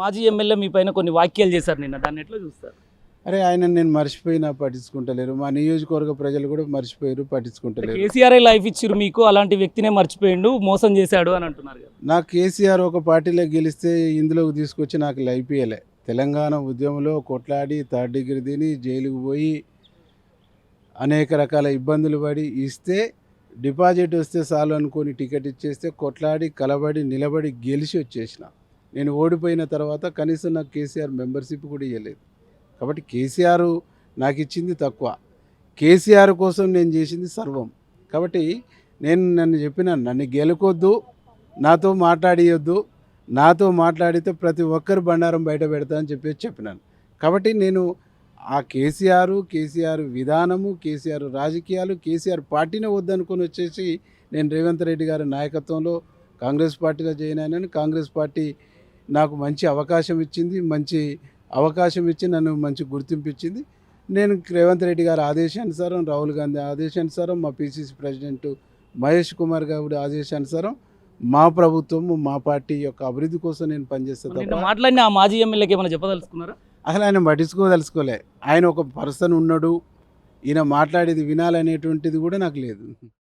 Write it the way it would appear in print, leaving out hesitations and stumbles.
మాజీ ఎమ్మెల్యే మీ పైన కొన్ని వ్యాఖ్యలు చేశారు నిన్న, దాన్ని ఎట్లా చూస్తారు? అరే ఆయన నేను మర్చిపోయినా పట్టించుకుంటలేరు, మా నియోజకవర్గ ప్రజలు కూడా మర్చిపోయారు, పట్టించుకుంటలేరు. కేసీఆర్ లైఫ్ ఇచ్చిరు మీకు, అలాంటి వ్యక్తినే మర్చిపోయిండు, మోసం చేశాడు అని అంటున్నారు కదా. నాకు కేసీఆర్ ఒక పార్టీలో గెలిస్తే ఇందులోకి తీసుకొచ్చి నాకు లైఫ్ ఇయ్యలే. తెలంగాణ ఉద్యమంలో కొట్లాడి థర్డ్ డిగ్రీ తిని జైలుకు పోయి అనేక రకాల ఇబ్బందులు పడి ఇస్తే డిపాజిట్ వస్తే చాలు అనుకొని టికెట్ ఇచ్చేస్తే కొట్లాడి కలబడి నిలబడి గెలిచి వచ్చేసిన. నేను ఓడిపోయిన తర్వాత కనీసం నాకు కేసీఆర్ మెంబర్షిప్ కూడా ఇవ్వలేదు. కాబట్టి కేసీఆర్ నాకు ఇచ్చింది తక్కువ, కేసీఆర్ కోసం నేను చేసింది సర్వం. కాబట్టి నన్ను నన్ను గెలుకొద్దు, నాతో మాట్లాడియొద్దు, నాతో మాట్లాడితే ప్రతి ఒక్కరు బండారం బయట పెడతా అని చెప్పినాను. కాబట్టి నేను ఆ కేసీఆర్ విధానము, కేసీఆర్ రాజకీయాలు, కేసీఆర్ పార్టీనే వద్దనుకొని వచ్చేసి నేను రేవంత్ రెడ్డి గారి నాయకత్వంలో కాంగ్రెస్ పార్టీలో జాయిన్ అయినాను. కాంగ్రెస్ పార్టీ నాకు మంచి అవకాశం ఇచ్చి నన్ను మంచి గుర్తింపు ఇచ్చింది. నేను రేవంత్ రెడ్డి గారి ఆదేశానుసారం, రాహుల్ గాంధీ ఆదేశానుసారం, మా పిసిసి ప్రెసిడెంట్ మహేష్ కుమార్ గారి ఆదేశానుసారం మా ప్రభుత్వం, మా పార్టీ యొక్క అభివృద్ధి కోసం నేను పనిచేస్తాను. మాట్లాడిన ఆ మాజీ ఎమ్మెల్యేకి ఏమైనా చెప్పదలుచుకున్నారా? అసలు ఆయన పట్టించుకోదలుచుకోలే. ఆయన ఒక పర్సన్ ఉన్నాడు, ఈయన మాట్లాడేది వినాలనేటువంటిది కూడా నాకు లేదు.